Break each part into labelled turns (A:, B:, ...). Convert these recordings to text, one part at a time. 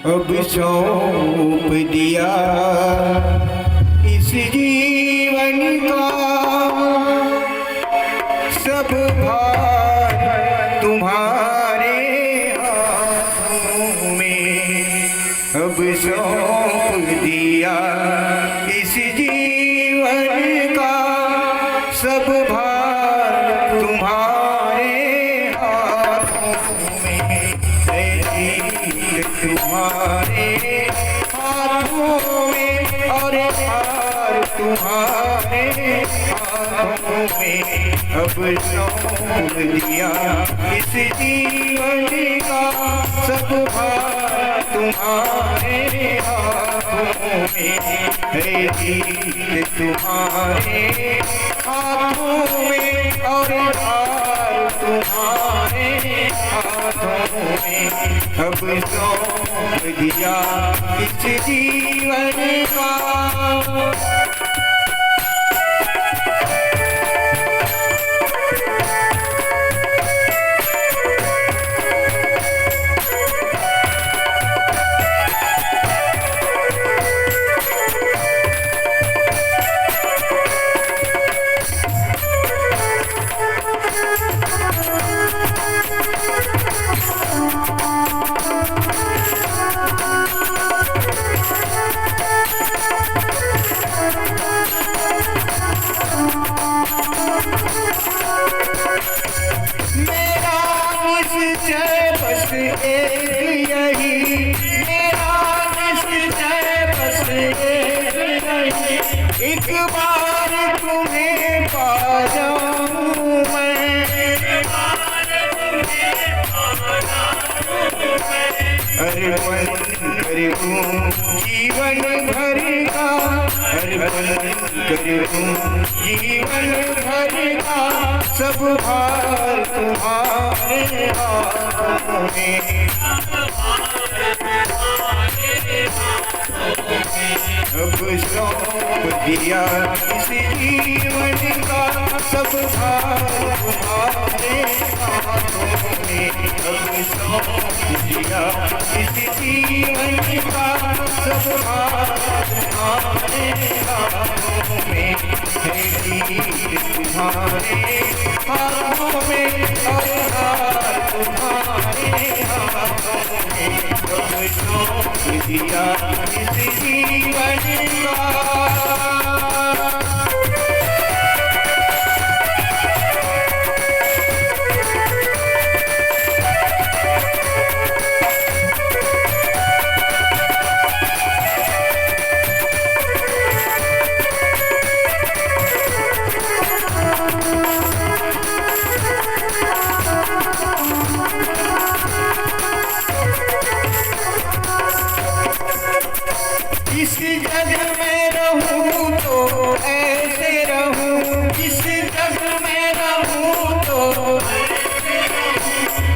A: अब सौंप दिया इस जीवन का सब भार तुम्हारे हाथों में। अब सौंप दिया इस जीवन का सब भार तुम्हारे हाथों में। तुम्हारे हाथों में और हार तुम्हारे हाथों में। अब सौंप दिया इस जीवन का सब भार तुम्हारे हाथों में। है जीत तुम्हारे हाथों में और हार तुम्हारे हाथों में। अब सौंप दिया इस जीवन का। बस एक यही मेरा निश्चय, बस एक यही, एक बार तुम्हें पा जाऊं मैं। अर्पण करूं जीवन भर का, अर्पण करूं जीवन भर का सब भार तुम्हारे हाथों में। अब सौंप दिया इस जीवन का सब भार तुम्हारे हाथों में। अब सौंप दिया इस जीवन का सब भार तुम्हारे हाथों में। है जीत तुम्हारे हाथों में और हार तुम्हारे हाथों में। अब सौंप दिया इस जीवन का। इस जग में रहूं तो ऐसे रहूं, इस जग में रहूं तो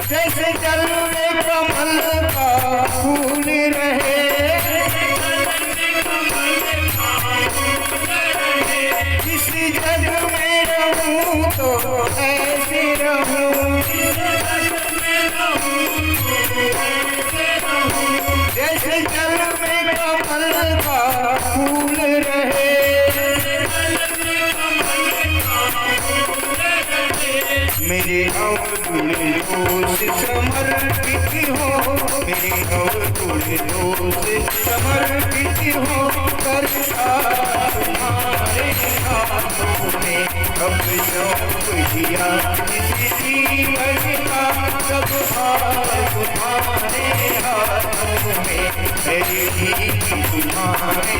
A: जैसे जल में कमल का फूल रहे। इस जग में रहूं तो ऐसे रहूं, जैसे जल में कमल का फूल रहे। मेरे अवगुण दोष समर्पित हो, मेरे अवगुण दोष समर्पित हो करता तुम्हारे हाथों में। अब सौंप दिया इस जीवन का सब भार तुम्हारे हाथों में। है जीत तुम्हारे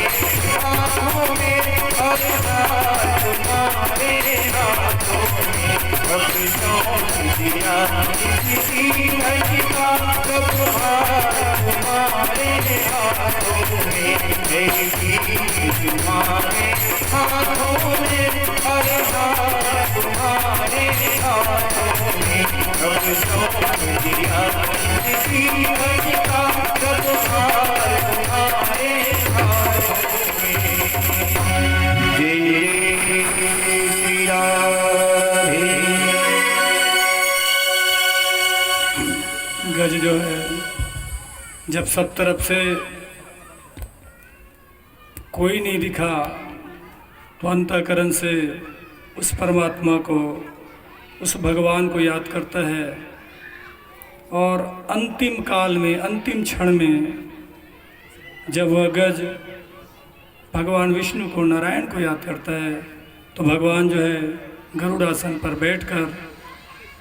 A: हाथों में और हार तुम्हारे हाथों में। अब सौंप दिया इस जीवन का सब भार तुम्हारे हाथों में। है जीत तुम्हारे हाथों में और हार तुम्हारे हाथों में। अब सौंप दिया इस जीवन का सब भार तुम्हारे हाथों में। जय श्री राधे।
B: गज जो है जब सब तरफ से कोई नहीं दिखा तो अंतःकरण से उस परमात्मा को, उस भगवान को याद करता है और अंतिम काल में, अंतिम क्षण में जब वह गज भगवान विष्णु को, नारायण को याद करता है तो भगवान जो है गरुड़ासन पर बैठकर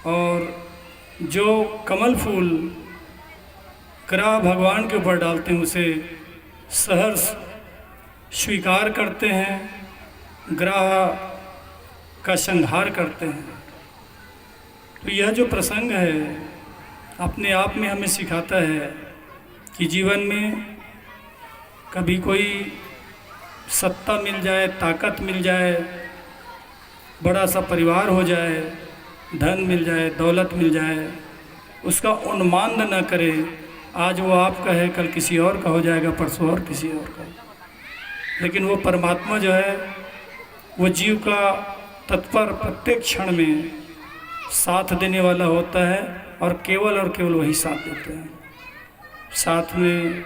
B: और जो कमल फूल ग्राह भगवान के ऊपर डालते हैं उसे सहर्ष स्वीकार करते हैं, ग्राह का संहार करते हैं। तो यह जो प्रसंग है अपने आप में हमें सिखाता है कि जीवन में कभी कोई सत्ता मिल जाए, ताकत मिल जाए, बड़ा सा परिवार हो जाए, धन मिल जाए, दौलत मिल जाए, उसका उन्माद न करे। आज वो आपका है, कल किसी और का हो जाएगा, परसों और किसी और का। लेकिन वो परमात्मा जो है वो जीव का तत्पर प्रत्येक क्षण में साथ देने वाला होता है और केवल वही साथ देते हैं। साथ में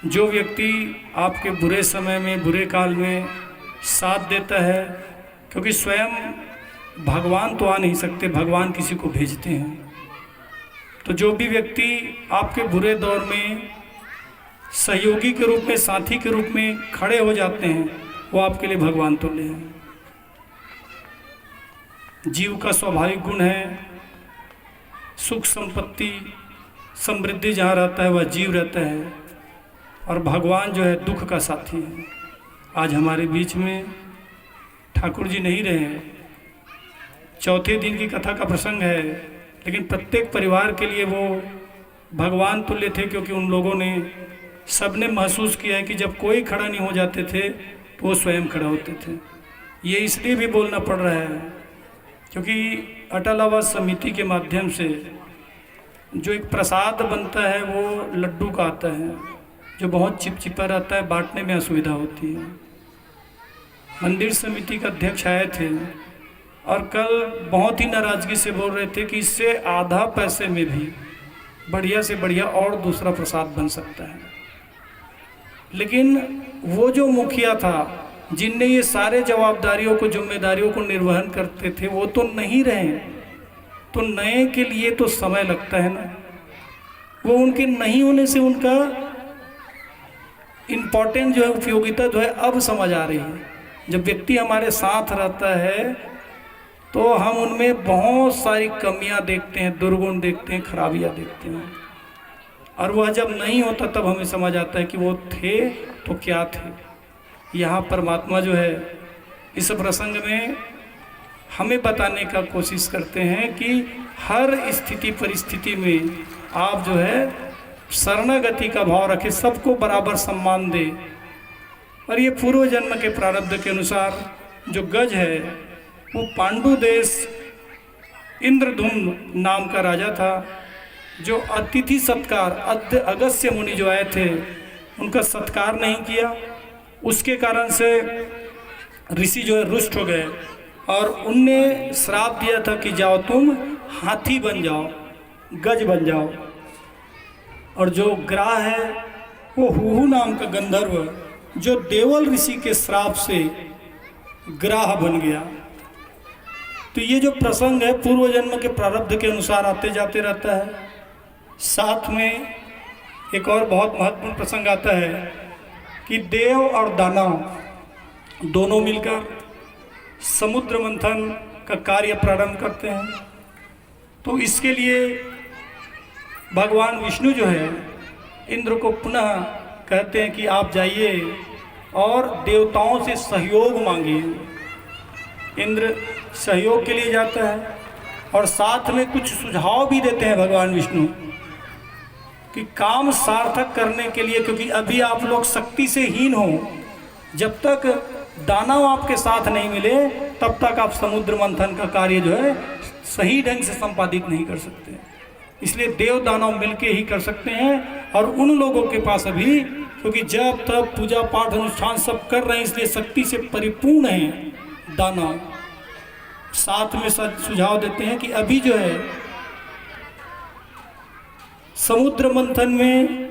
B: जो व्यक्ति आपके बुरे समय में, बुरे काल में साथ देता है, क्योंकि स्वयं भगवान तो आ नहीं सकते, भगवान किसी को भेजते हैं। तो जो भी व्यक्ति आपके बुरे दौर में सहयोगी के रूप में, साथी के रूप में खड़े हो जाते हैं, वो आपके लिए भगवान तुल्य हैं। जीव का स्वाभाविक गुण है सुख संपत्ति समृद्धि, जहाँ रहता है वह जीव रहता है, और भगवान जो है दुख का साथी है। आज हमारे बीच में ठाकुर जी नहीं रहे, चौथे दिन की कथा का प्रसंग है, लेकिन प्रत्येक परिवार के लिए वो भगवान तुल्य थे, क्योंकि उन लोगों ने, सबने महसूस किया है कि जब कोई खड़ा नहीं हो जाते थे तो वो स्वयं खड़े होते थे। ये इसलिए भी बोलना पड़ रहा है क्योंकि अटल आवास समिति के माध्यम से जो एक प्रसाद बनता है वो लड्डू का आता है, जो बहुत चिपचिपा रहता है, बांटने में असुविधा होती है। मंदिर समिति का अध्यक्ष आए थे और कल बहुत ही नाराज़गी से बोल रहे थे कि इससे आधा पैसे में भी बढ़िया से बढ़िया और दूसरा प्रसाद बन सकता है। लेकिन वो जो मुखिया था, जिनने ये सारे जवाबदारियों को, जिम्मेदारियों को निर्वहन करते थे, वो तो नहीं रहे। तो नए के लिए तो समय लगता है ना, वो उनके नहीं होने से उनका इम्पोर्टेंट जो है, उपयोगिता जो है अब समझ आ रही है। जब व्यक्ति हमारे साथ रहता है तो हम उनमें बहुत सारी कमियां देखते हैं, दुर्गुण देखते हैं, खराबियां देखते हैं, और वह जब नहीं होता तब हमें समझ आता है कि वो थे तो क्या थे। यहाँ परमात्मा जो है इस प्रसंग में हमें बताने का कोशिश करते हैं कि हर स्थिति परिस्थिति में आप जो है शरणागति का भाव रखें, सबको बराबर सम्मान दे। और ये पूर्व जन्म के प्रारब्ध के अनुसार जो गज है वो पांडु देश इंद्रधुम्न नाम का राजा था, जो अतिथि सत्कार, अगस्त्य मुनि जो आए थे उनका सत्कार नहीं किया। उसके कारण से ऋषि जो है रुष्ट हो गए और उनने श्राप दिया था कि जाओ तुम हाथी बन जाओ, गज बन जाओ। और जो ग्राह है वो हुहु नाम का गंधर्व, जो देवल ऋषि के श्राप से ग्राह बन गया। तो ये जो प्रसंग है पूर्व जन्म के प्रारब्ध के अनुसार आते जाते रहता है। साथ में एक और बहुत महत्वपूर्ण प्रसंग आता है कि देव और दानव दोनों मिलकर समुद्र मंथन का कार्य प्रारंभ करते हैं। तो इसके लिए भगवान विष्णु जो है इंद्र को पुनः कहते हैं कि आप जाइए और देवताओं से सहयोग मांगिए। इंद्र सहयोग के लिए जाता है और साथ में कुछ सुझाव भी देते हैं भगवान विष्णु कि काम सार्थक करने के लिए, क्योंकि अभी आप लोग शक्ति से हीन हो, जब तक दानव आपके साथ नहीं मिले तब तक आप समुद्र मंथन का कार्य जो है सही ढंग से संपादित नहीं कर सकते। इसलिए देव दानव मिलके ही कर सकते हैं। और उन लोगों के पास अभी, क्योंकि जब तक पूजा पाठ अनुष्ठान सब कर रहे हैं, इसलिए शक्ति से परिपूर्ण हैं दानव। साथ में सुझाव देते हैं कि अभी जो है समुद्र मंथन में